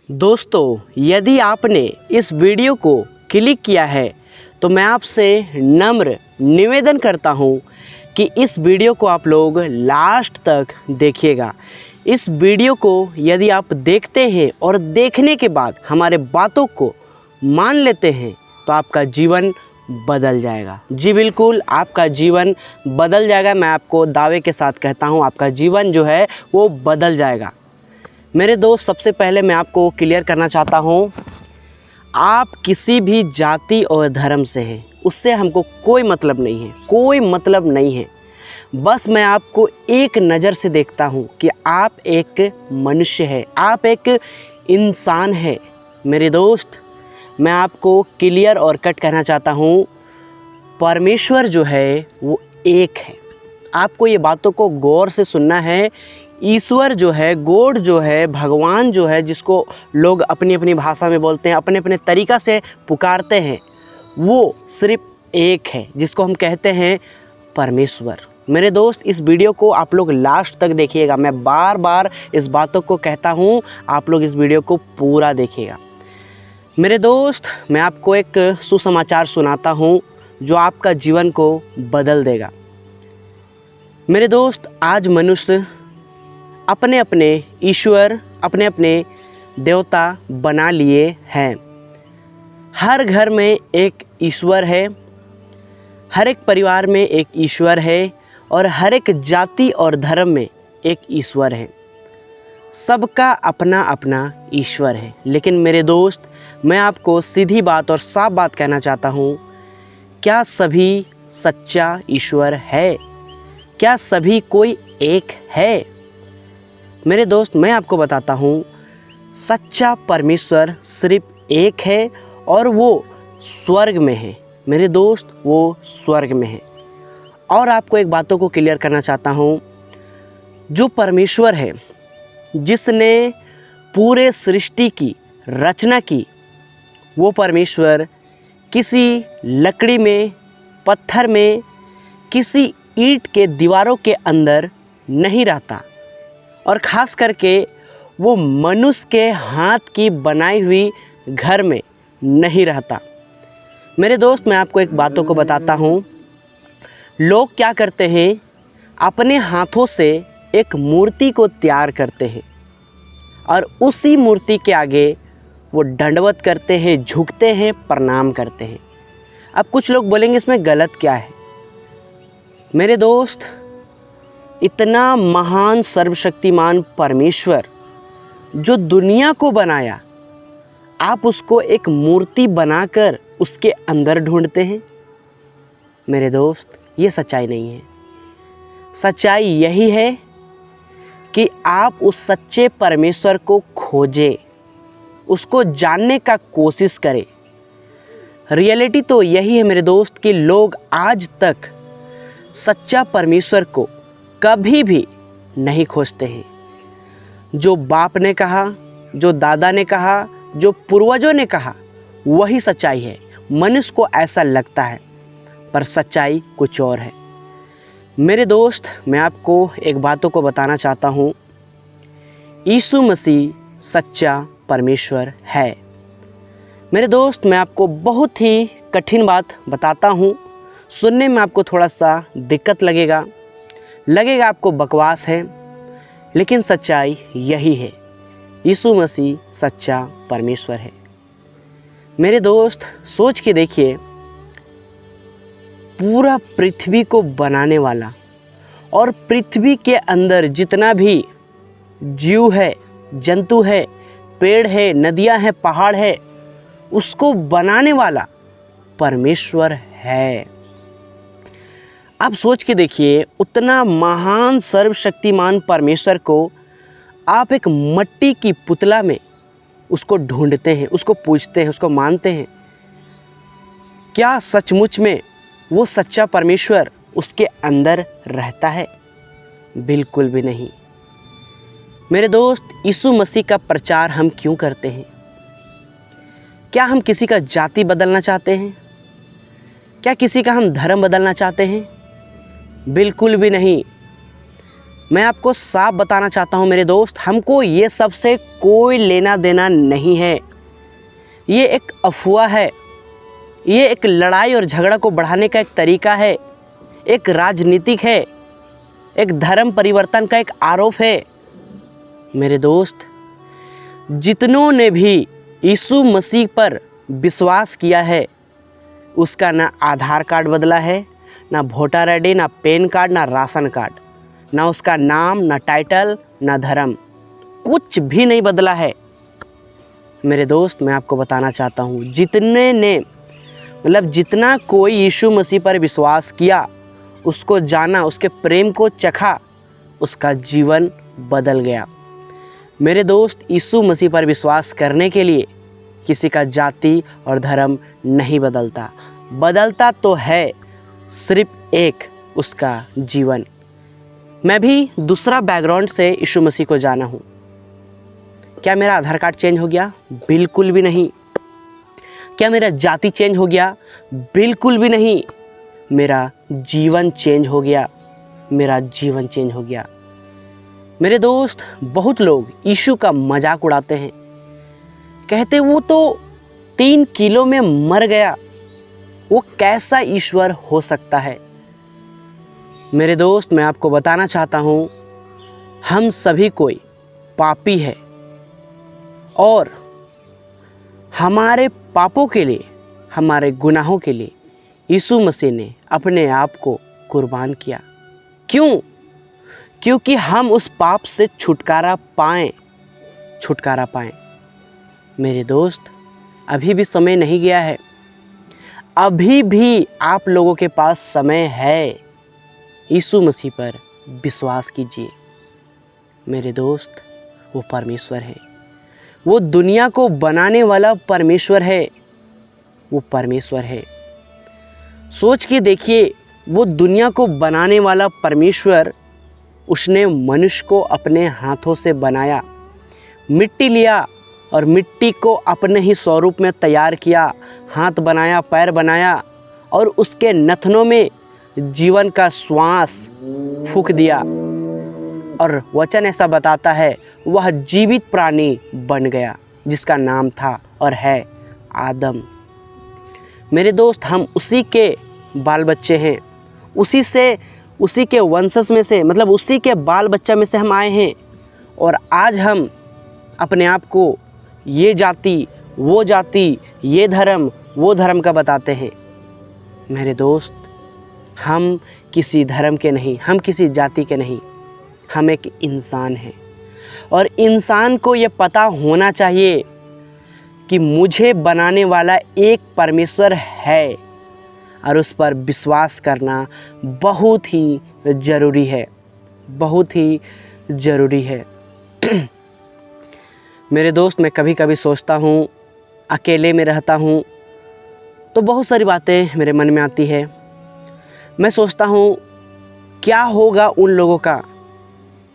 दोस्तों, यदि आपने इस वीडियो को क्लिक किया है तो मैं आपसे नम्र निवेदन करता हूं कि इस वीडियो को आप लोग लास्ट तक देखिएगा। इस वीडियो को यदि आप देखते हैं और देखने के बाद हमारे बातों को मान लेते हैं तो आपका जीवन बदल जाएगा। जी बिल्कुल, आपका जीवन बदल जाएगा। मैं आपको दावे के साथ कहता हूं, आपका जीवन जो है वो बदल जाएगा। मेरे दोस्त, सबसे पहले मैं आपको क्लियर करना चाहता हूं, आप किसी भी जाति और धर्म से हैं, उससे हमको कोई मतलब नहीं है, कोई मतलब नहीं है। बस मैं आपको एक नज़र से देखता हूं कि आप एक मनुष्य है, आप एक इंसान है। मेरे दोस्त, मैं आपको क्लियर और कट कहना चाहता हूं, परमेश्वर जो है वो एक है। आपको ये बातों को गौर से सुनना है। ईश्वर जो है, गॉड जो है, भगवान जो है, जिसको लोग अपनी अपनी भाषा में बोलते हैं, अपने अपने तरीक़ा से पुकारते हैं, वो सिर्फ एक है, जिसको हम कहते हैं परमेश्वर। मेरे दोस्त, इस वीडियो को आप लोग लास्ट तक देखिएगा। मैं बार बार इस बातों को कहता हूँ, आप लोग इस वीडियो को पूरा देखिएगा। मेरे दोस्त, मैं आपको एक सुसमाचार सुनाता हूँ जो आपका जीवन को बदल देगा। मेरे दोस्त, आज मनुष्य अपने अपने ईश्वर, अपने अपने देवता बना लिए हैं। हर घर में एक ईश्वर है, हर एक परिवार में एक ईश्वर है और हर एक जाति और धर्म में एक ईश्वर है। सबका अपना अपना ईश्वर है। लेकिन मेरे दोस्त, मैं आपको सीधी बात और साफ बात कहना चाहता हूँ, क्या सभी सच्चा ईश्वर है? क्या सभी कोई एक है? मेरे दोस्त, मैं आपको बताता हूँ, सच्चा परमेश्वर सिर्फ एक है और वो स्वर्ग में है। मेरे दोस्त, वो स्वर्ग में है। और आपको एक बातों को क्लियर करना चाहता हूँ, जो परमेश्वर है, जिसने पूरे सृष्टि की रचना की, वो परमेश्वर किसी लकड़ी में, पत्थर में, किसी ईंट के दीवारों के अंदर नहीं रहता और ख़ास करके वो मनुष्य के हाथ की बनाई हुई घर में नहीं रहता। मेरे दोस्त, मैं आपको एक बातों को बताता हूँ, लोग क्या करते हैं, अपने हाथों से एक मूर्ति को तैयार करते हैं और उसी मूर्ति के आगे वो दंडवत करते हैं, झुकते हैं, प्रणाम करते हैं। अब कुछ लोग बोलेंगे इसमें गलत क्या है? मेरे दोस्त, इतना महान सर्वशक्तिमान परमेश्वर जो दुनिया को बनाया, आप उसको एक मूर्ति बनाकर उसके अंदर ढूंढते हैं? मेरे दोस्त, ये सच्चाई नहीं है। सच्चाई यही है कि आप उस सच्चे परमेश्वर को खोजें, उसको जानने का कोशिश करें। रियलिटी तो यही है मेरे दोस्त कि लोग आज तक सच्चा परमेश्वर को कभी भी नहीं खोजते हैं। जो बाप ने कहा, जो दादा ने कहा, जो पूर्वजों ने कहा, वही सच्चाई है। मनुष्य को ऐसा लगता है, पर सच्चाई कुछ और है। मेरे दोस्त, मैं आपको एक बातों को बताना चाहता हूँ, यीशु मसीह सच्चा परमेश्वर है। मेरे दोस्त, मैं आपको बहुत ही कठिन बात बताता हूँ, सुनने में आपको थोड़ा सा दिक्कत लगेगा आपको बकवास है, लेकिन सच्चाई यही है, यीशु मसीह सच्चा परमेश्वर है। मेरे दोस्त, सोच के देखिए, पूरा पृथ्वी को बनाने वाला और पृथ्वी के अंदर जितना भी जीव है, जंतु है, पेड़ है, नदियां हैं, पहाड़ है, उसको बनाने वाला परमेश्वर है। आप सोच के देखिए, उतना महान सर्वशक्तिमान परमेश्वर को आप एक मिट्टी की पुतला में उसको ढूंढते हैं, उसको पूजते हैं, उसको मानते हैं। क्या सचमुच में वो सच्चा परमेश्वर उसके अंदर रहता है? बिल्कुल भी नहीं। मेरे दोस्त, यीशु मसीह का प्रचार हम क्यों करते हैं? क्या हम किसी का जाति बदलना चाहते हैं? क्या किसी का हम धर्म बदलना चाहते हैं? बिल्कुल भी नहीं। मैं आपको साफ बताना चाहता हूँ मेरे दोस्त, हमको ये सब से कोई लेना देना नहीं है। ये एक अफवाह है, ये एक लड़ाई और झगड़ा को बढ़ाने का एक तरीका है, एक राजनीतिक है, एक धर्म परिवर्तन का एक आरोप है। मेरे दोस्त, जितनों ने भी यीशु मसीह पर विश्वास किया है, उसका ना आधार कार्ड बदला है, ना वोटर आईडी, ना पैन कार्ड, ना राशन कार्ड, ना उसका नाम, ना टाइटल, ना धर्म, कुछ भी नहीं बदला है। मेरे दोस्त, मैं आपको बताना चाहता हूँ, जितने ने जितना कोई यीशु मसीह पर विश्वास किया, उसको जाना, उसके प्रेम को चखा, उसका जीवन बदल गया। मेरे दोस्त, यीशु मसीह पर विश्वास करने के लिए किसी का जाति और धर्म नहीं बदलता, बदलता तो है सिर्फ एक उसका जीवन। मैं भी दूसरा बैकग्राउंड से यीशु मसीह को जाना हूँ। क्या मेरा आधार कार्ड चेंज हो गया? बिल्कुल भी नहीं। क्या मेरा जाति चेंज हो गया? बिल्कुल भी नहीं। मेरा जीवन चेंज हो गया, मेरा जीवन चेंज हो गया। मेरे दोस्त, बहुत लोग यीशु का मजाक उड़ाते हैं, कहते वो तो 3 किलो में मर गया, वो कैसा ईश्वर हो सकता है? मेरे दोस्त, मैं आपको बताना चाहता हूँ, हम सभी कोई पापी है और हमारे पापों के लिए, हमारे गुनाहों के लिए यीशु मसीह ने अपने आप को कुर्बान किया। क्यों? क्योंकि हम उस पाप से छुटकारा पाएं। मेरे दोस्त, अभी भी समय नहीं गया है, अभी भी आप लोगों के पास समय है। यीशु मसीह पर विश्वास कीजिए। मेरे दोस्त, वो परमेश्वर है, वो दुनिया को बनाने वाला परमेश्वर है, वो परमेश्वर है। सोच के देखिए, वो दुनिया को बनाने वाला परमेश्वर, उसने मनुष्य को अपने हाथों से बनाया, मिट्टी लिया और मिट्टी को अपने ही स्वरूप में तैयार किया, हाथ बनाया, पैर बनाया और उसके नथनों में जीवन का श्वास फूंक दिया और वचन ऐसा बताता है, वह जीवित प्राणी बन गया जिसका नाम था और है आदम। मेरे दोस्त, हम उसी के बाल बच्चे हैं, उसी के वंशज में से, उसी के बाल बच्चा में से हम आए हैं। और आज हम अपने आप को ये जाति, वो जाति, ये धर्म, वो धर्म का बताते हैं। मेरे दोस्त, हम किसी धर्म के नहीं, हम किसी जाति के नहीं, हम एक इंसान हैं। और इंसान को ये पता होना चाहिए कि मुझे बनाने वाला एक परमेश्वर है और उस पर विश्वास करना बहुत ही ज़रूरी है, बहुत ही ज़रूरी है। मेरे दोस्त, मैं कभी कभी सोचता हूँ, अकेले में रहता हूँ तो बहुत सारी बातें मेरे मन में आती है। मैं सोचता हूँ, क्या होगा उन लोगों का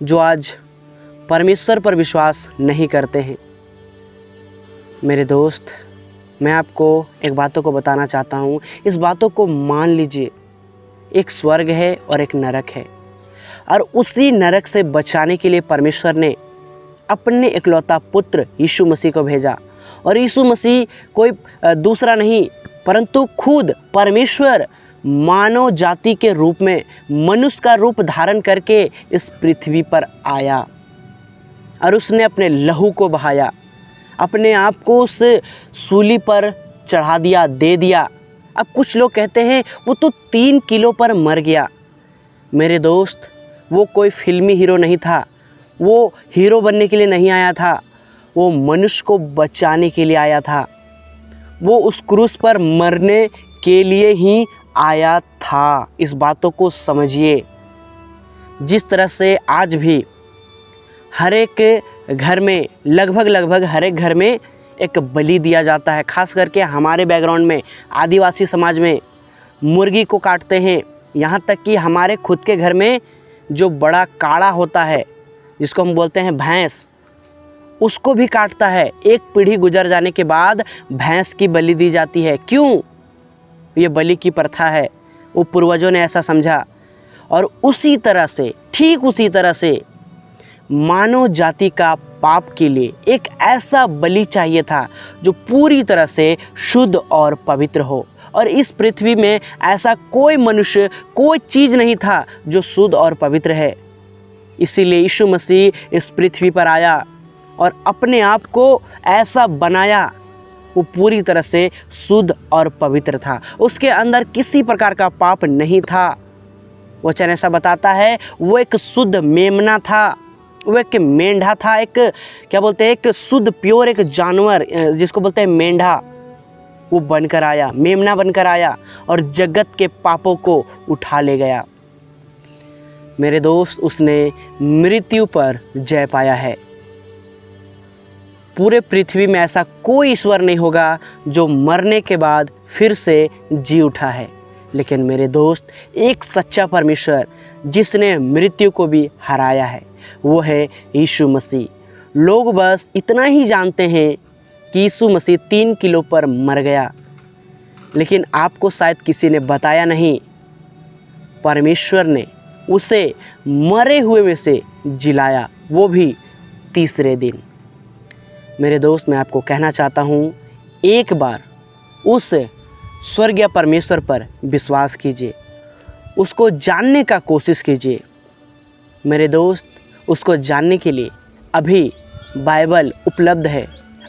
जो आज परमेश्वर पर विश्वास नहीं करते हैं। मेरे दोस्त, मैं आपको एक बातों को बताना चाहता हूँ, इस बातों को मान लीजिए, एक स्वर्ग है और एक नरक है, और उसी नरक से बचाने के लिए परमेश्वर ने अपने इकलौता पुत्र यीशु मसीह को भेजा। और यीशु मसीह कोई दूसरा नहीं परंतु खुद परमेश्वर मानव जाति के रूप में मनुष्य का रूप धारण करके इस पृथ्वी पर आया और उसने अपने लहू को बहाया, अपने आप को उस सूली पर चढ़ा दिया, दे दिया। अब कुछ लोग कहते हैं वो तो 3 किलो पर मर गया। मेरे दोस्त, वो कोई फिल्मी हीरो नहीं था, वो हीरो बनने के लिए नहीं आया था, वो मनुष्य को बचाने के लिए आया था, वो उस क्रूस पर मरने के लिए ही आया था। इस बातों को समझिए। जिस तरह से आज भी हर एक घर में, लगभग हर एक घर में एक बलि दिया जाता है, खास करके हमारे बैकग्राउंड में, आदिवासी समाज में मुर्गी को काटते हैं। यहाँ तक कि हमारे खुद के घर में जो बड़ा काड़ा होता है, जिसको हम बोलते हैं भैंस, उसको भी काटता है। एक पीढ़ी गुजर जाने के बाद भैंस की बलि दी जाती है। क्यों? ये बलि की प्रथा है, वो पूर्वजों ने ऐसा समझा। और उसी तरह से, ठीक उसी तरह से मानव जाति का पाप के लिए एक ऐसा बलि चाहिए था जो पूरी तरह से शुद्ध और पवित्र हो। और इस पृथ्वी में ऐसा कोई मनुष्य, कोई चीज़ नहीं था जो शुद्ध और पवित्र है। इसीलिए यीशु मसीह इस पृथ्वी पर आया और अपने आप को ऐसा बनाया। वो पूरी तरह से शुद्ध और पवित्र था, उसके अंदर किसी प्रकार का पाप नहीं था। वचन ऐसा बताता है, वो एक शुद्ध मेमना था, वो एक मेंढा था, एक क्या बोलते हैं, एक शुद्ध प्योर एक जानवर जिसको बोलते हैं मेंढा, वो बनकर आया, मेमना बनकर आया और जगत के पापों को उठा ले गया। मेरे दोस्त, उसने मृत्यु पर जय पाया है। पूरे पृथ्वी में ऐसा कोई ईश्वर नहीं होगा जो मरने के बाद फिर से जी उठा है। लेकिन मेरे दोस्त, एक सच्चा परमेश्वर जिसने मृत्यु को भी हराया है, वो है यीशु मसीह। लोग बस इतना ही जानते हैं कि यीशु मसीह 3 किलो पर मर गया, लेकिन आपको शायद किसी ने बताया नहीं, परमेश्वर ने उसे मरे हुए में से जिलाया, वो भी तीसरे दिन। मेरे दोस्त, मैं आपको कहना चाहता हूँ, एक बार उस स्वर्गीय परमेश्वर पर विश्वास कीजिए, उसको जानने का कोशिश कीजिए। मेरे दोस्त, उसको जानने के लिए अभी बाइबल उपलब्ध है,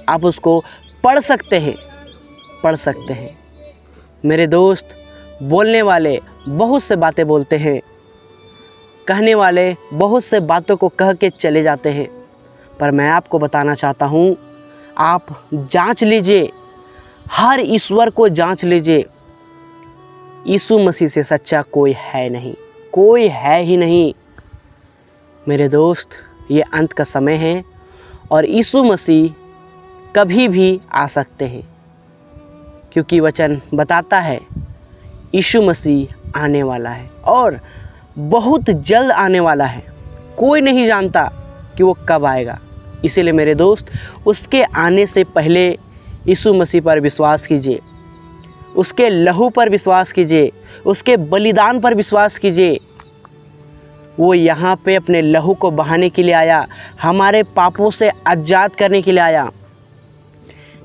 आप उसको पढ़ सकते हैं। मेरे दोस्त, बोलने वाले बहुत से बातें बोलते हैं, कहने वाले बहुत से बातों को कह के चले जाते हैं, पर मैं आपको बताना चाहता हूँ, आप जांच लीजिए, हर ईश्वर को जांच लीजिए। यीशु मसीह से सच्चा कोई है नहीं, कोई है ही नहीं। मेरे दोस्त, ये अंत का समय है और यीशु मसीह कभी भी आ सकते हैं, क्योंकि वचन बताता है यीशु मसीह आने वाला है और बहुत जल्द आने वाला है। कोई नहीं जानता कि वो कब आएगा। इसीलिए मेरे दोस्त, उसके आने से पहले यीशु मसीह पर विश्वास कीजिए, उसके लहू पर विश्वास कीजिए, उसके बलिदान पर विश्वास कीजिए। वो यहाँ पे अपने लहू को बहाने के लिए आया, हमारे पापों से आज़ाद करने के लिए आया।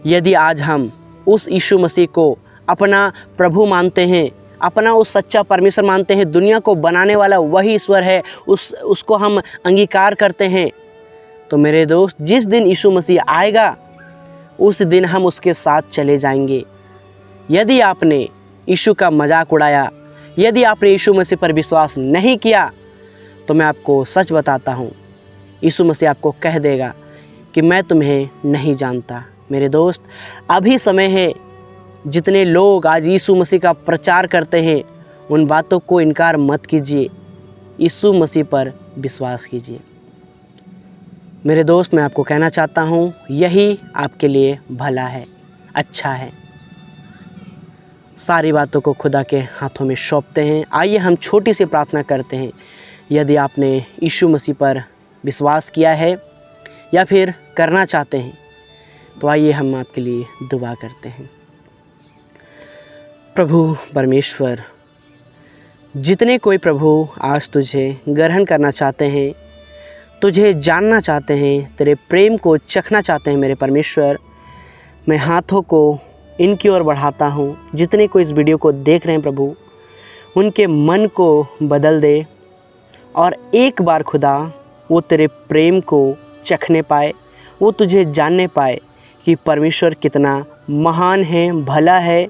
यदि आज हम उस यीशु मसीह को अपना प्रभु मानते हैं, अपना उस सच्चा परमेश्वर मानते हैं, दुनिया को बनाने वाला वही ईश्वर है, उसको हम अंगीकार करते हैं, तो मेरे दोस्त, जिस दिन यीशु मसीह आएगा उस दिन हम उसके साथ चले जाएंगे। यदि आपने यीशु का मजाक उड़ाया, यदि आपने यीशु मसीह पर विश्वास नहीं किया, तो मैं आपको सच बताता हूँ, यीशु मसीह आपको कह देगा कि मैं तुम्हें नहीं जानता। मेरे दोस्त, अभी समय है, जितने लोग आज यीशु मसीह का प्रचार करते हैं, उन बातों को इनकार मत कीजिए, यीशु मसीह पर विश्वास कीजिए। मेरे दोस्त, मैं आपको कहना चाहता हूँ, यही आपके लिए भला है, अच्छा है। सारी बातों को खुदा के हाथों में सौंपते हैं। आइए हम छोटी सी प्रार्थना करते हैं। यदि आपने यीशु मसीह पर विश्वास किया है या फिर करना चाहते हैं, तो आइए हम आपके लिए दुआ करते हैं। प्रभु परमेश्वर, जितने कोई प्रभु आज तुझे ग्रहण करना चाहते हैं, तुझे जानना चाहते हैं, तेरे प्रेम को चखना चाहते हैं, मेरे परमेश्वर, मैं हाथों को इनकी ओर बढ़ाता हूँ। जितने को इस वीडियो को देख रहे हैं प्रभु, उनके मन को बदल दे और एक बार खुदा वो तेरे प्रेम को चखने पाए, वो तुझे जानने पाए कि परमेश्वर कितना महान है, भला है,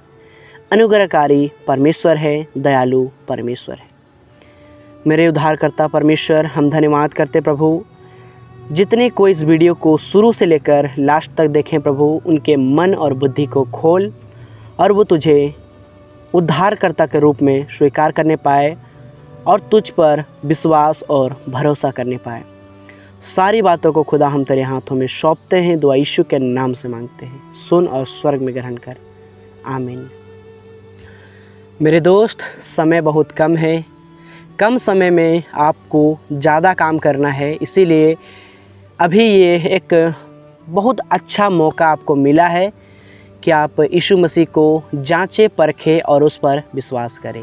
अनुग्रहकारी परमेश्वर है, दयालु परमेश्वर है। मेरे उद्धारकर्ता परमेश्वर, हम धन्यवाद करते प्रभु, जितने को इस वीडियो को शुरू से लेकर लास्ट तक देखें प्रभु, उनके मन और बुद्धि को खोल और वो तुझे उद्धारकर्ता के रूप में स्वीकार करने पाए और तुझ पर विश्वास और भरोसा करने पाए। सारी बातों को खुदा हम तेरे हाथों में सौंपते हैं, दुआ यीशु के नाम से मांगते हैं, सुन और स्वर्ग में ग्रहण कर, आमीन। मेरे दोस्त, समय बहुत कम है, कम समय में आपको ज़्यादा काम करना है, इसीलिए अभी ये एक बहुत अच्छा मौका आपको मिला है कि आप यीशु मसीह को जांचें, परखें और उस पर विश्वास करें।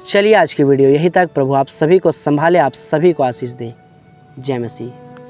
चलिए आज की वीडियो यहीं तक। प्रभु आप सभी को संभाले, आप सभी को आशीष दें। जय मसीह।